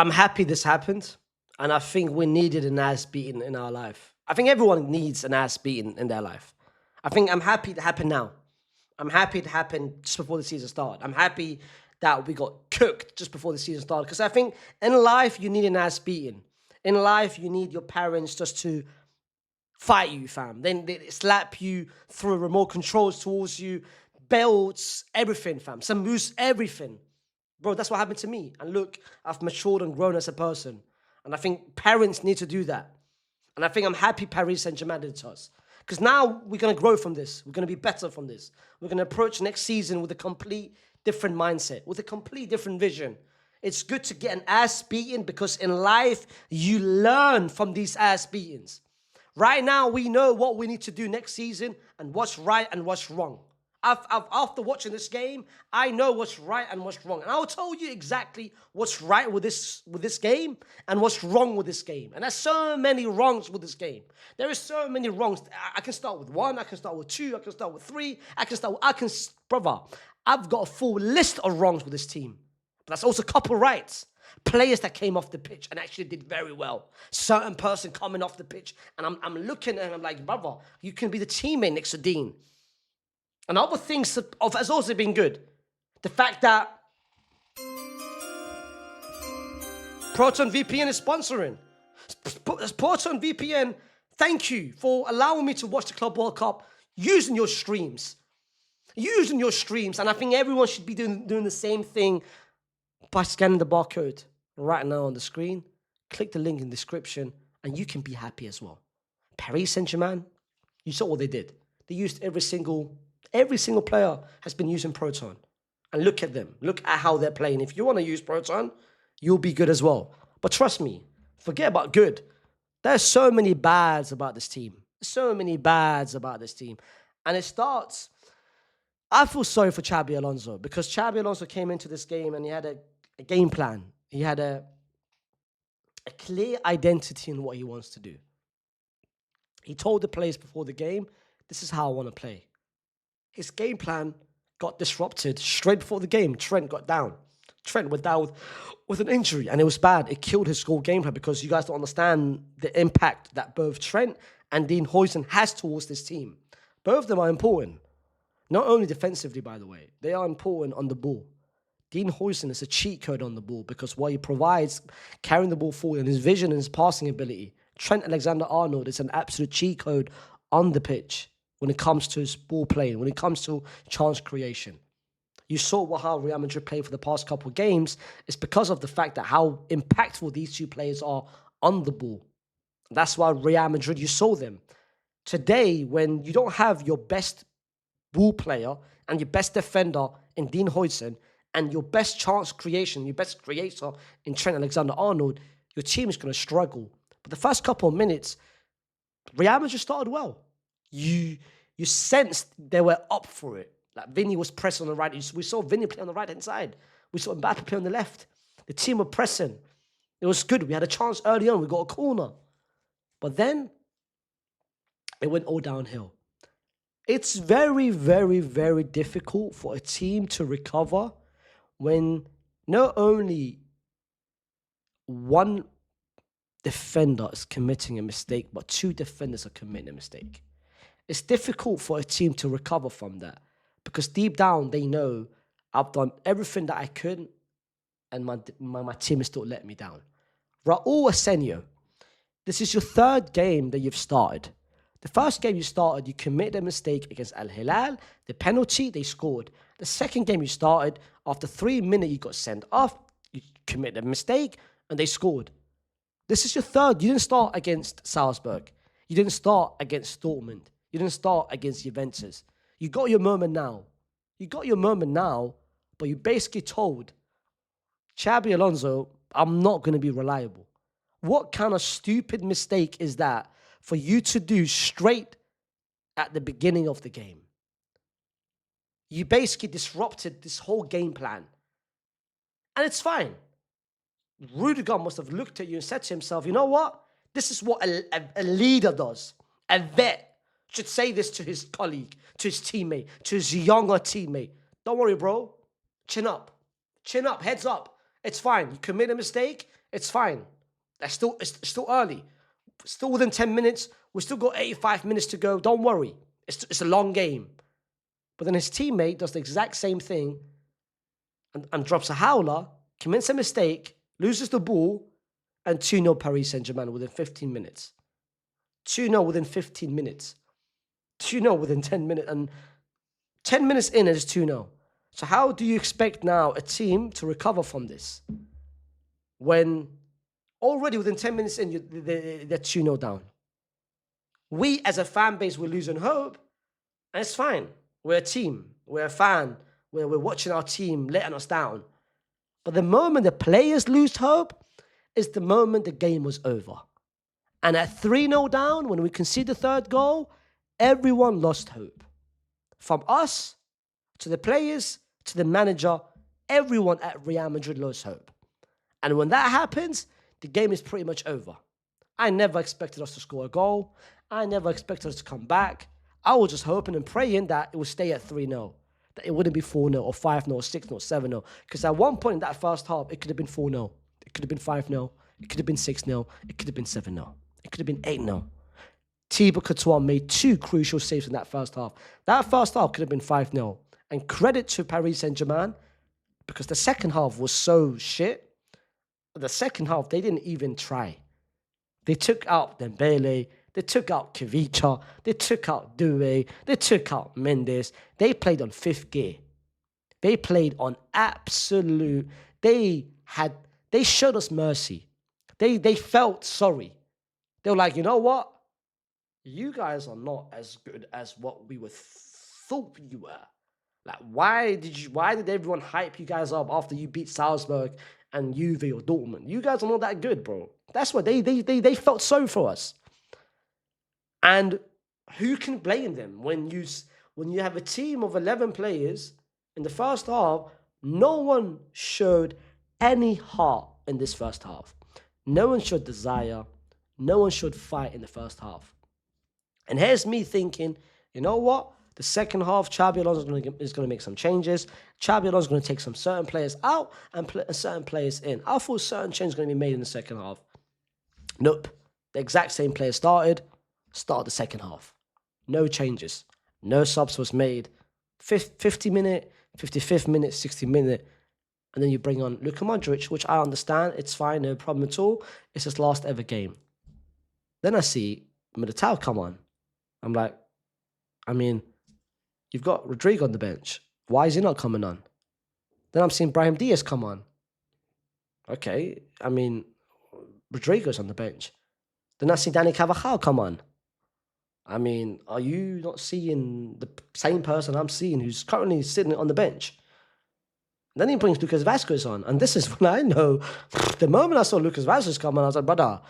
I'm happy this happened, and I think we needed an ass beating in our life. I think everyone needs an ass beating in their life. I think I'm happy it happened now. I'm happy it happened just before the season started. I'm happy that we got cooked just before the season started because I think in life you need an ass beating. In life you need your parents just to fight you, fam. Then they slap you through remote controls towards you, belts, everything, fam. Some moves, everything. Bro, that's what happened to me. And look, I've matured and grown as a person. And I think parents need to do that. And I think I'm happy Paris Saint-Germain did it to us. Because now we're going to grow from this. We're going to be better from this. We're going to approach next season with a complete different mindset, with a complete different vision. It's good to get an ass beating because in life, you learn from these ass beatings. Right now, we know what we need to do next season and what's right and what's wrong. After watching this game, I know what's right and what's wrong. And I'll tell you exactly what's right with this game and what's wrong with this game. And there's so many wrongs with this game. There is so many wrongs. I can start with 1, I can start with 2, I can start with 3, brother, I've got a full list of wrongs with this team. But that's also a couple rights. Players that came off the pitch and actually did very well. Certain person coming off the pitch and I'm looking at him, I'm like, brother, you can be the teammate next to Dean. And other things has also been good. The fact that Proton VPN is sponsoring. Proton VPN, thank you for allowing me to watch the Club World Cup using your streams. And I think everyone should be doing the same thing by scanning the barcode right now on the screen. Click the link in the description and you can be happy as well. Paris Saint-Germain, you saw what they did. They used every single player has been using Proton. And look at them. Look at how they're playing. If you want to use Proton, you'll be good as well. But trust me, forget about good. There's so many bads about this team. And it starts... I feel sorry for Xabi Alonso because Xabi Alonso came into this game and he had a game plan. He had a clear identity in what he wants to do. He told the players before the game, this is how I want to play. His game plan got disrupted straight before the game. Trent went down with an injury, and it was bad. It killed his whole game plan because you guys don't understand the impact that both Trent and Dean Huijsen has towards this team. Both of them are important. Not only defensively, by the way, they are important on the ball. Dean Huijsen is a cheat code on the ball because what he provides, carrying the ball forward and his vision and his passing ability. Trent Alexander-Arnold is an absolute cheat code on the pitch when it comes to his ball playing, when it comes to chance creation. You saw how Real Madrid played for the past couple of games. It's because of the fact that how impactful these two players are on the ball. That's why Real Madrid, you saw them. Today, when you don't have your best ball player and your best defender in Dean Huijsen and your best chance creation, your best creator in Trent Alexander-Arnold, your team is going to struggle. But the first couple of minutes, Real Madrid started well. You sensed they were up for it. Like Vinny was pressing on the right. We saw Vinny play on the right-hand side. We saw Mbappe play on the left. The team were pressing. It was good. We had a chance early on. We got a corner. But then it went all downhill. It's very, very, very difficult for a team to recover when not only one defender is committing a mistake, but 2 defenders are committing a mistake. It's difficult for a team to recover from that because deep down they know I've done everything that I could and my team has still let me down. Raul Asenio, this is your 3rd game that you've started. The first game you started, you committed a mistake against Al Hilal. The penalty, they scored. The second game you started, after 3 minutes, you got sent off. You committed a mistake, and they scored. This is your 3rd. You didn't start against Salzburg. You didn't start against Dortmund. You didn't start against Juventus. You got your moment now. But you basically told Xabi Alonso, I'm not going to be reliable. What kind of stupid mistake is that for you to do straight at the beginning of the game? You basically disrupted this whole game plan. And it's fine. Rudiger must have looked at you and said to himself, you know what? This is what a leader does. A vet should say this to his colleague, to his teammate, to his younger teammate. Don't worry, bro. Chin up. Heads up. It's fine. You commit a mistake. It's fine. It's still early. Still within 10 minutes. We still got 85 minutes to go. Don't worry. It's a long game. But then his teammate does the exact same thing and drops a howler, commits a mistake, loses the ball, and 2-0 Paris Saint-Germain within 15 minutes. 2-0 within 15 minutes. 2-0 within 10 minutes. And 10 minutes in, it's 2-0. So how do you expect now a team to recover from this when already within 10 minutes in, they're 2-0 down? We, as a fan base, we're losing hope, and it's fine. We're a team. We're a fan. We're watching our team letting us down. But the moment the players lose hope is the moment the game was over. And at 3-0 down, when we concede the third goal, everyone lost hope. From us, to the players, to the manager, everyone at Real Madrid lost hope. And when that happens, the game is pretty much over. I never expected us to score a goal. I never expected us to come back. I was just hoping and praying that it would stay at 3-0. That it wouldn't be 4-0 or 5-0 or 6-0 or 7-0. Because at one point in that first half, it could have been 4-0. It could have been 5-0. It could have been 6-0. It could have been 7-0. It could have been 8-0. Thibaut Courtois made 2 crucial saves in that first half. That first half could have been 5-0. And credit to Paris Saint-Germain, because the second half was so shit. The second half, they didn't even try. They took out Dembele. They took out Kivicha. They took out Doué. They took out Mendes. They played on 5th gear. They played on absolute... They showed us mercy. They felt sorry. They were like, you know what? You guys are not as good as what we thought you were. Like, why did everyone hype you guys up after you beat Salzburg and Juve or Dortmund? You guys are not that good, bro. That's what they felt sorry for us. And who can blame them when you have a team of 11 players in the first half? No one showed any heart in this first half. No one showed desire. No one showed fight in the first half. And here's me thinking, you know what? The second half, Xabi Alonso is going to make some changes. Xabi Alonso is going to take some certain players out and certain players in. I thought certain changes were going to be made in the second half. Nope. The exact same players started the second half. No changes. No subs was made. 50 minute, 55th minute, 60 minute. And then you bring on Luka Modric, which I understand. It's fine, no problem at all. It's his last ever game. Then I see Militao come on. I'm like, I mean, you've got Rodrigo on the bench. Why is he not coming on? Then I'm seeing Brahim Diaz come on. Okay, I mean, Rodrigo's on the bench. Then I see Danny Carvajal come on. I mean, are you not seeing the same person I'm seeing who's currently sitting on the bench? Then he brings Lucas Vazquez on. And this is when I know, the moment I saw Lucas Vazquez come on, I was like, brother,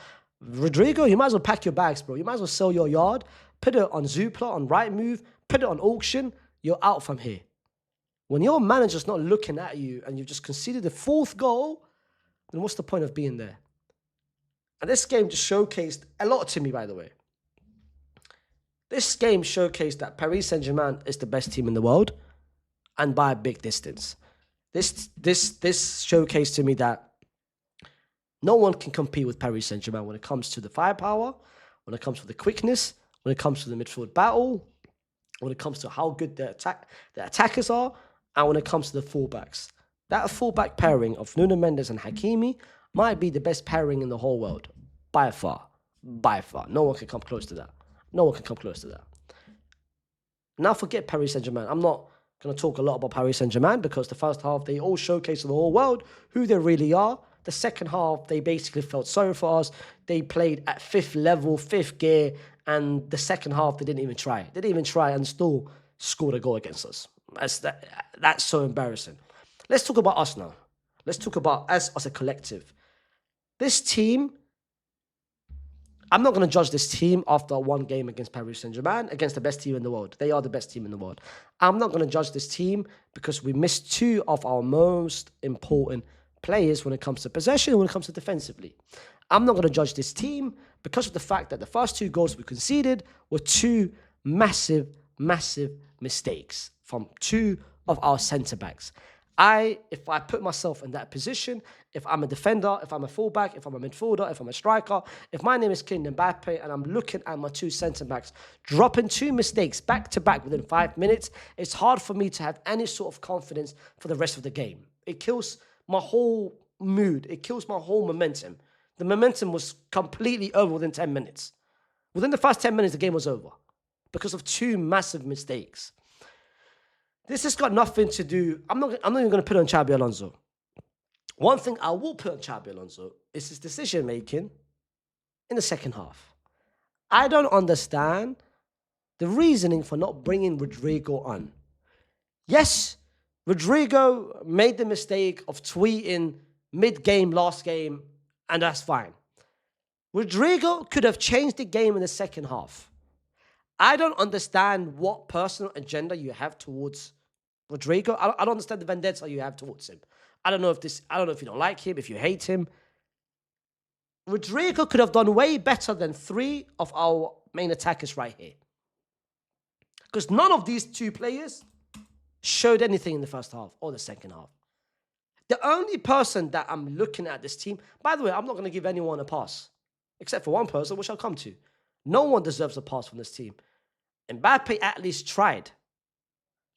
Rodrigo, you might as well pack your bags, bro. You might as well sell your yard, put it on Zoopla, on Rightmove, put it on auction. You're out from here. When your manager's not looking at you and you've just conceded the 4th goal, then what's the point of being there? And this game just showcased a lot to me, by the way. This game showcased that Paris Saint-Germain is the best team in the world, and by a big distance. This showcased to me that no one can compete with Paris Saint-Germain when it comes to the firepower, when it comes to the quickness, when it comes to the midfield battle, when it comes to how good the attackers are, and when it comes to the fullbacks. That fullback pairing of Nuno Mendes and Hakimi might be the best pairing in the whole world. By far. By far. No one can come close to that. No one can come close to that. Now forget Paris Saint-Germain. I'm not going to talk a lot about Paris Saint-Germain because the first half, they all showcased to the whole world who they really are. The second half, they basically felt sorry for us. They played at 5th level, 5th gear, and the second half, they didn't even try. They didn't even try and still scored a goal against us. That's so embarrassing. Let's talk about us now. Let's talk about us as a collective. This team, I'm not going to judge this team after one game against Paris Saint-Germain, against the best team in the world. They are the best team in the world. I'm not going to judge this team because we missed 2 of our most important players when it comes to possession and when it comes to defensively. I'm not going to judge this team because of the fact that the first 2 goals we conceded were 2 massive, massive mistakes from 2 of our centre-backs. If I put myself in that position, if I'm a defender, if I'm a fullback, if I'm a midfielder, if I'm a striker, if my name is Kylian Mbappe and I'm looking at my two centre backs dropping two mistakes back to back within 5 minutes, it's hard for me to have any sort of confidence for the rest of the game. It kills my whole mood. It kills my whole momentum. The momentum was completely over within 10 minutes. Within the first 10 minutes, the game was over because of two massive mistakes. This has got nothing to do. I'm not even going to put on Xabi Alonso. One thing I will put on Xabi Alonso is his decision making in the second half. I don't understand the reasoning for not bringing Rodrigo on. Yes, Rodrigo made the mistake of tweeting mid-game, last game, and that's fine. Rodrigo could have changed the game in the second half. I don't understand what personal agenda you have towards Rodrigo. I don't understand the vendetta you have towards him. I don't know if you don't like him, if you hate him. Rodrigo could have done way better than three of our main attackers right here. Because none of these two players showed anything in the first half or the second half. The only person that I'm looking at this team, by the way, I'm not going to give anyone a pass, except for one person, which I'll come to. No one deserves a pass from this team. Mbappe at least tried.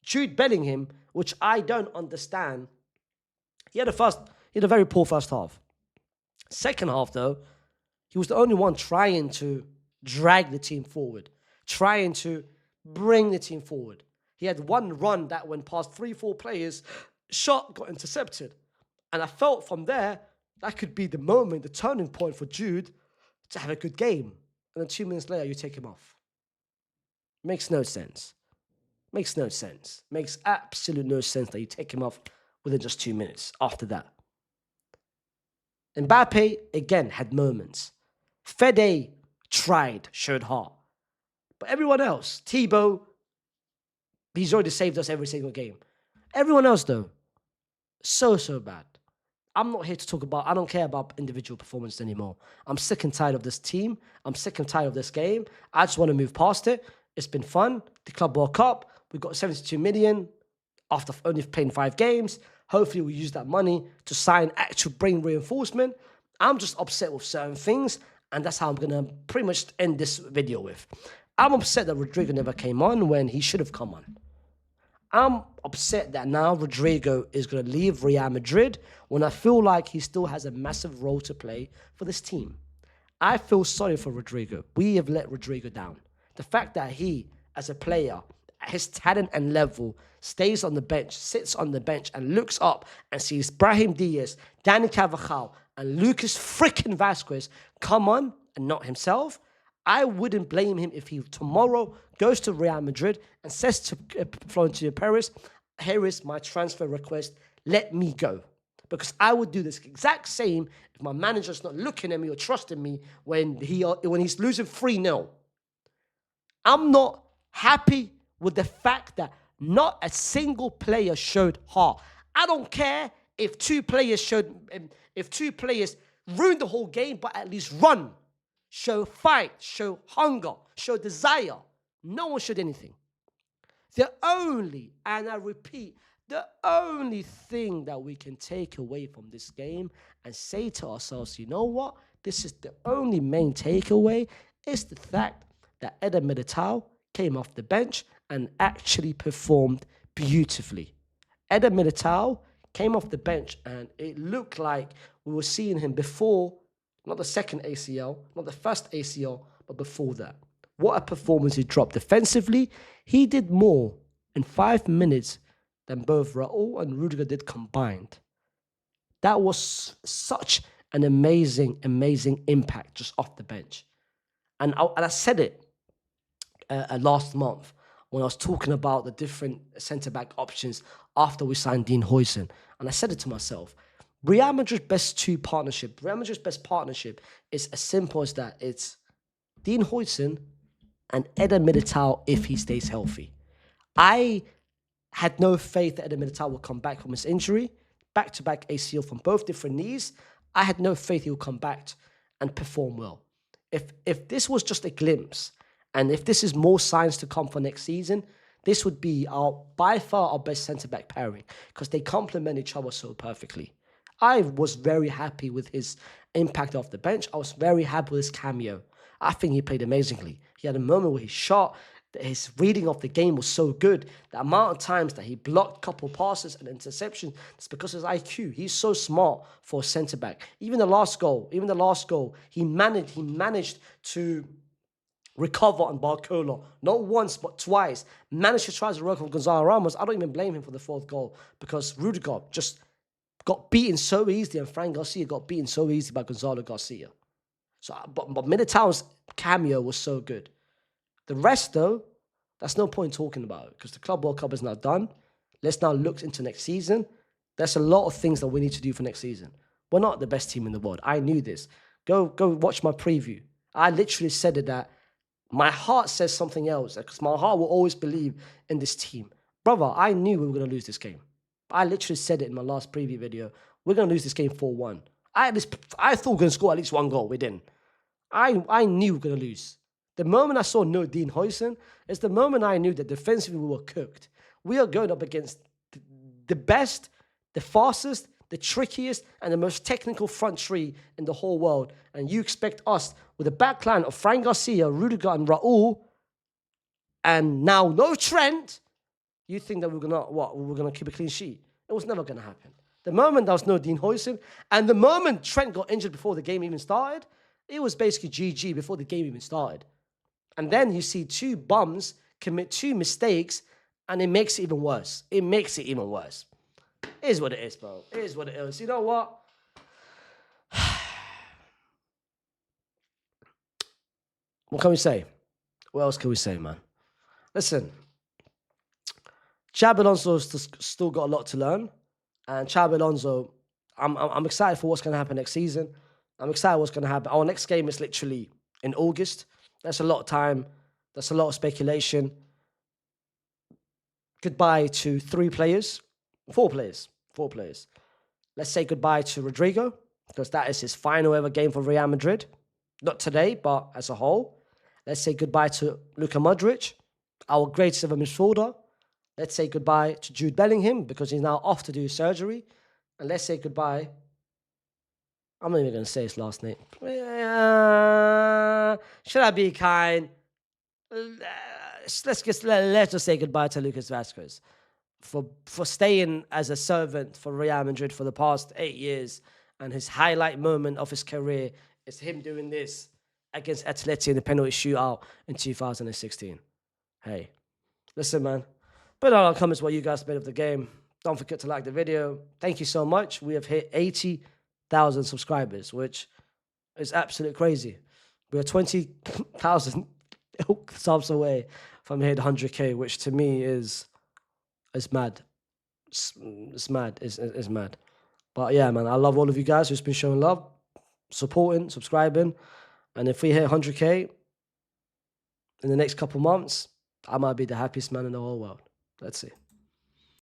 Jude Bellingham, which I don't understand, he had a very poor first half. Second half, though, he was the only one trying to drag the team forward, trying to bring the team forward. He had one run that went past 3-4 players, shot got intercepted. And I felt from there, that could be the moment, the turning point for Jude to have a good game. And then 2 minutes later, you take him off. Makes no sense. Makes no sense. Makes absolute no sense that you take him off within just 2 minutes after that. Mbappe, again, had moments. Fede tried, showed heart. But everyone else, Thibaut, he's already saved us every single game. Everyone else, though, so bad. I'm not here to talk about, I don't care about individual performance anymore. I'm sick and tired of this team. I'm sick and tired of this game. I just want to move past it. It's been fun. The Club World Cup, we got 72 million after only playing 5 games. Hopefully we'll use that money to sign actual brain reinforcement. I'm just upset with certain things, and that's how I'm going to pretty much end this video with. I'm upset that Rodrigo never came on when he should have come on. I'm upset that now Rodrigo is going to leave Real Madrid when I feel like he still has a massive role to play for this team. I feel sorry for Rodrigo. We have let Rodrigo down. The fact that he, as a player, at his talent and level, stays on the bench, sits on the bench, and looks up and sees Brahim Diaz, Dani Carvajal, and Lucas freaking Vasquez come on and not himself, I wouldn't blame him if he tomorrow goes to Real Madrid and says to Florentino Perez, here is my transfer request, let me go. Because I would do this exact same if my manager's not looking at me or trusting me when he's losing 3-0. I'm not happy with the fact that not a single player showed heart. I don't care if two players ruined the whole game, but at least run, show fight, show hunger, show desire. No one showed anything. And I repeat, the only thing that we can take away from this game and say to ourselves, you know what? This is the only main takeaway is the fact that Eder Militao came off the bench and actually performed beautifully. Eder Militao came off the bench and it looked like we were seeing him before, not the second ACL, not the first ACL, but before that. What a performance he dropped defensively. He did more in 5 minutes than both Raul and Rudiger did combined. That was such an amazing impact just off the bench. And I said it last month when I was talking about the different centre-back options after we signed Dean Huijsen. And I said it to myself, Real Madrid's best partnership is as simple as that. It's Dean Huijsen and Eder Militao if he stays healthy. I had no faith that Eder Militao would come back from his injury, back-to-back ACL from both different knees. I had no faith he would come back and perform well. If this was just a glimpse, and if this is more signs to come for next season, this would be by far our best centre-back pairing because they complement each other so perfectly. I was very happy with his impact off the bench. I was very happy with his cameo. I think he played amazingly. He had a moment where he shot. His reading of the game was so good. The amount of times that he blocked a couple passes and interceptions, it's because of his IQ. He's so smart for a centre-back. Even the last goal, he managed to recover on Barcola. Not once, but twice. Managed to try to work on Gonzalo Ramos. I don't even blame him for the fourth goal because Rudiger just got beaten so easily and Fran Garcia got beaten so easily by Gonzalo Garcia. So, but Militao's cameo was so good. The rest, though, that's no point talking about it because the Club World Cup is now done. Let's now look into next season. There's a lot of things that we need to do for next season. We're not the best team in the world. I knew this. Go watch my preview. I literally said it that my heart says something else because my heart will always believe in this team. Brother, I knew we were going to lose this game. I literally said it in my last preview video. We're going to lose this game 4-1. I thought we were going to score at least one goal. We didn't. I knew we were going to lose. The moment I saw no Dean Huijsen is the moment I knew that defensively we were cooked. We are going up against the best, the fastest, the trickiest, and the most technical front three in the whole world. And you expect us, with a backline of Fran Garcia, Rudiger, and Raul, and now no Trent, you think that we're going to keep a clean sheet? It was never going to happen. The moment there was no Dean Huijsen, and the moment Trent got injured before the game even started, it was basically GG before the game even started. And then you see two bums commit two mistakes, and it makes it even worse. It makes it even worse. It is what it is, bro. It is what it is. You know what? What can we say? What else can we say, man? Listen, Xabi Alonso's still got a lot to learn. And Xabi Alonso, I'm excited for what's going to happen next season. I'm excited what's going to happen. Our next game is literally in August. That's a lot of time. That's a lot of speculation. Goodbye to 4 players. Let's say goodbye to Rodrigo, because that is his final ever game for Real Madrid. Not today, but as a whole. Let's say goodbye to Luka Modric, our greatest ever midfielder. Let's say goodbye to Jude Bellingham, because he's now off to do surgery. And let's say goodbye. I'm not even going to say his last name. Should I be kind? Let's just say goodbye to Lucas Vazquez for staying as a servant for Real Madrid for the past 8 years, and his highlight moment of his career is him doing this against Atleti in the penalty shootout in 2016. Hey, listen, man. Put down in the comments what you guys made of the game. Don't forget to like the video. Thank you so much. We have hit 80,000 subscribers, which is absolutely crazy. We are 20,000 subs away from hitting 100K, which to me is mad. It's mad. It's mad. But yeah, man, I love all of you guys who's been showing love, supporting, subscribing. And if we hit 100K in the next couple months, I might be the happiest man in the whole world. Let's see.